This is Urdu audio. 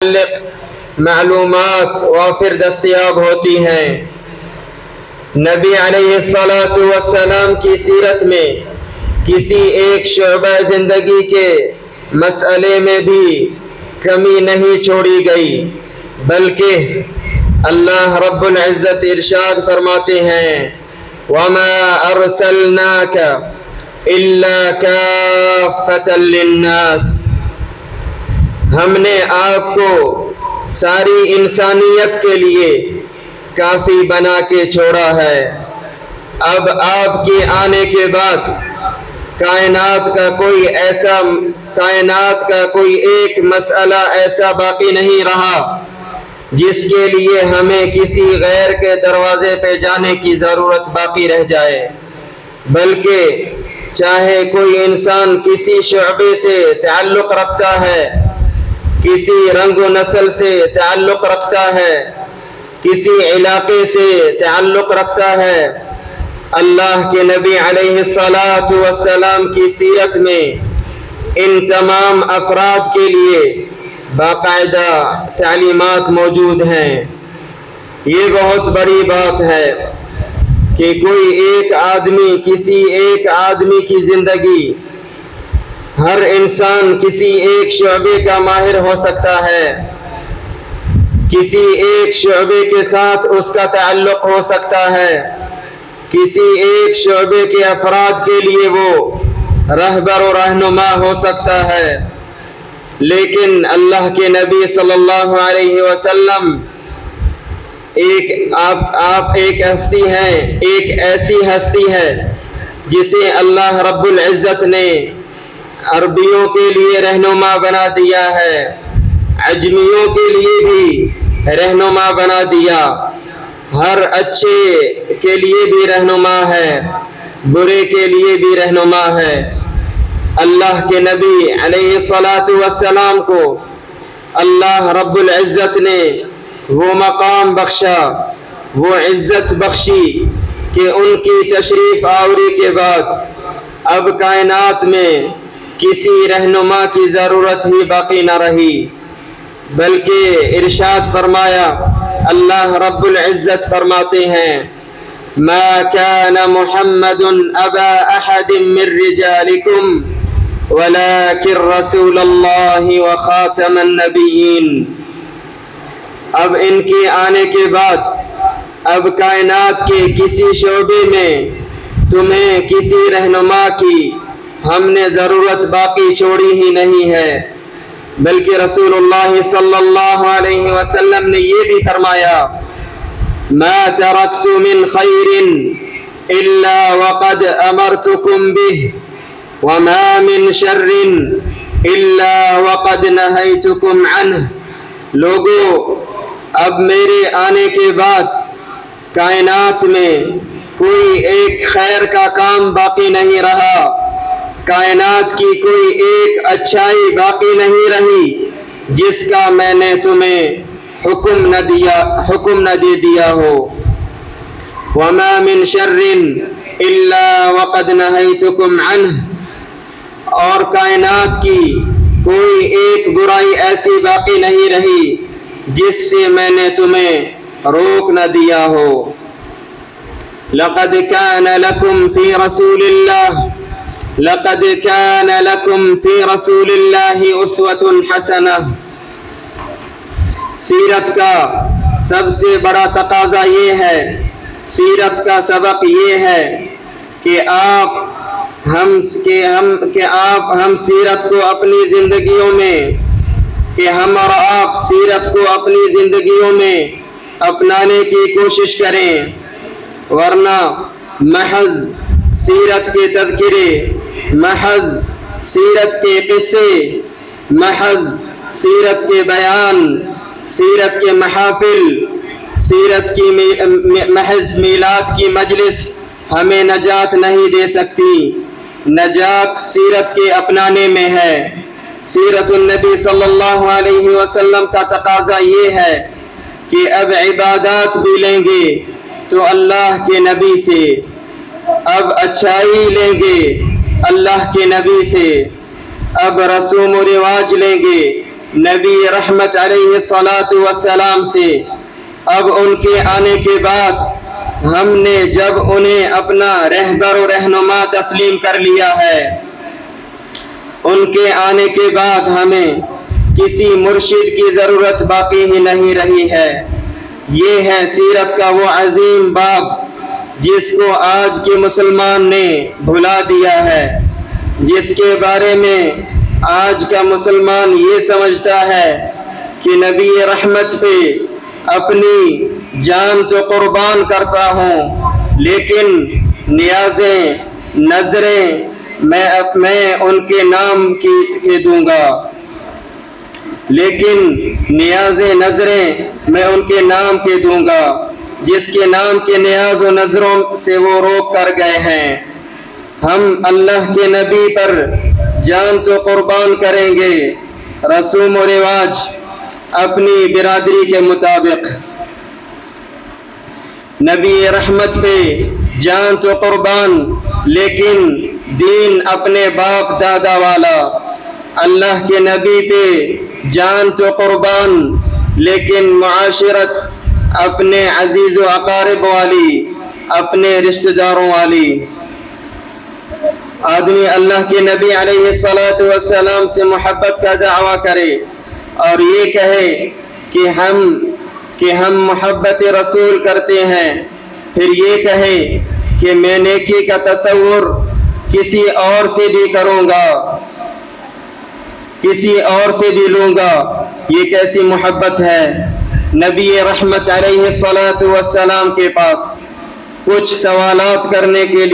معلومات وافر دستیاب ہوتی ہیں۔ نبی علیہ الصلاۃ والسلام کی سیرت میں کسی ایک شعبہ زندگی کے مسئلے میں بھی کمی نہیں چھوڑی گئی، بلکہ اللہ رب العزت ارشاد فرماتے ہیں وَمَا أَرْسَلْنَاكَ إِلَّا كَافَّةً لِلنَّاسِ، ہم نے آپ کو ساری انسانیت کے لیے کافی بنا کے چھوڑا ہے۔ اب آپ کے آنے کے بعد کائنات کا کوئی ایک مسئلہ ایسا باقی نہیں رہا جس کے لیے ہمیں کسی غیر کے دروازے پہ جانے کی ضرورت باقی رہ جائے، بلکہ چاہے کوئی انسان کسی شعبے سے تعلق رکھتا ہے، کسی رنگ و نسل سے تعلق رکھتا ہے، کسی علاقے سے تعلق رکھتا ہے، اللہ کے نبی علیہ الصلاۃ والسلام کی سیرت میں ان تمام افراد کے لیے باقاعدہ تعلیمات موجود ہیں۔ یہ بہت بڑی بات ہے کہ کوئی ایک آدمی، کسی ایک آدمی کی زندگی، ہر انسان کسی ایک شعبے کا ماہر ہو سکتا ہے، کسی ایک شعبے کے ساتھ اس کا تعلق ہو سکتا ہے، کسی ایک شعبے کے افراد کے لیے وہ رہبر و رہنما ہو سکتا ہے، لیکن اللہ کے نبی صلی اللہ علیہ وسلم آپ ایک ہستی ہیں، ایک ایسی ہستی ہے جسے اللہ رب العزت نے عربیوں کے لیے رہنما بنا دیا ہے، عجمیوں کے لیے بھی رہنما بنا دیا، ہر اچھے کے لیے بھی رہنما ہے، برے کے لیے بھی رہنما ہے۔ اللہ کے نبی علیہ الصلاۃ والسلام کو اللہ رب العزت نے وہ مقام بخشا، وہ عزت بخشی کہ ان کی تشریف آوری کے بعد اب کائنات میں کسی رہنما کی ضرورت ہی باقی نہ رہی، بلکہ ارشاد فرمایا، اللہ رب العزت فرماتے ہیں ما كان محمد ابا احد من رجالكم ولكن رسول الله وخاتم النبيين۔ اب ان کے آنے کے بعد اب کائنات کے کسی شعبے میں تمہیں کسی رہنما کی ہم نے ضرورت باقی چھوڑی ہی نہیں ہے، بلکہ رسول اللہ صلی اللہ علیہ وسلم نے یہ بھی فرمایا ما ترکت من خیر الا وقد امرتکم به وما من شر الا وقد نہیتکم عنہ۔ لوگو، اب میرے آنے کے بعد کائنات میں کوئی ایک خیر کا کام باقی نہیں رہا، کائنات کی کوئی ایک اچھائی باقی نہیں رہی جس کا میں نے تمہیں حکم نہ دے دیا ہو۔ وما من شر الا وقد نہیتکم عنہ، اور کائنات کی کوئی ایک برائی ایسی باقی نہیں رہی جس سے میں نے تمہیں روک نہ دیا ہو۔ لقد كان لكم في رسول الله أسوة حسنة۔ سیرت کا سب سے بڑا تقاضا یہ ہے، سیرت کا سبق یہ ہے کہ ہم سیرت کو اپنی زندگیوں میں، کہ ہم اور آپ سیرت کو اپنی زندگیوں میں اپنانے کی کوشش کریں، ورنہ محض سیرت کے تذکرے، محض سیرت کے قصے، محض سیرت کے بیان، سیرت کے محافل، سیرت کی محض میلاد کی مجلس ہمیں نجات نہیں دے سکتی۔ نجات سیرت کے اپنانے میں ہے۔ سیرت النبی صلی اللہ علیہ وسلم کا تقاضا یہ ہے کہ اب عبادات بھی لیں گے تو اللہ کے نبی سے، اب اچھائی لیں گے اللہ کے نبی سے، اب رسوم و رواج لیں گے نبی رحمت علیہ الصلاۃ والسلام سے۔ اب ان کے آنے کے بعد ہم نے جب انہیں اپنا رہبر و رہنما تسلیم کر لیا ہے، ان کے آنے کے بعد ہمیں کسی مرشد کی ضرورت باقی ہی نہیں رہی ہے۔ یہ ہے سیرت کا وہ عظیم باب جس کو آج کے مسلمان نے بھلا دیا ہے، جس کے بارے میں آج کا مسلمان یہ سمجھتا ہے کہ نبی رحمت پہ اپنی جان تو قربان کرتا ہوں، لیکن نیازیں نظریں میں ان کے نام کی دوں گا، لیکن نیازیں نظریں میں ان کے نام کے دوں گا جس کے نام کے نیاز و نظروں سے وہ روک کر گئے ہیں۔ ہم اللہ کے نبی پر جان تو قربان کریں گے، رسوم و رواج اپنی برادری کے مطابق، نبی رحمت پہ جان تو قربان لیکن دین اپنے باپ دادا والا، اللہ کے نبی پہ جان تو قربان لیکن معاشرت اپنے عزیز و اقارب والی، اپنے رشتہ داروں والی۔ آدمی اللہ کے نبی علیہ الصلاۃ والسلام سے محبت کا دعویٰ کرے اور یہ کہے کہ ہم محبت رسول کرتے ہیں، پھر یہ کہے کہ میں نیکی کا تصور کسی اور سے بھی کروں گا، کسی اور سے بھی لوں گا، یہ کیسی محبت ہے؟ نبی رحمت علیہ الصلاۃ والسلام کے پاس کچھ سوالات کرنے کے لیے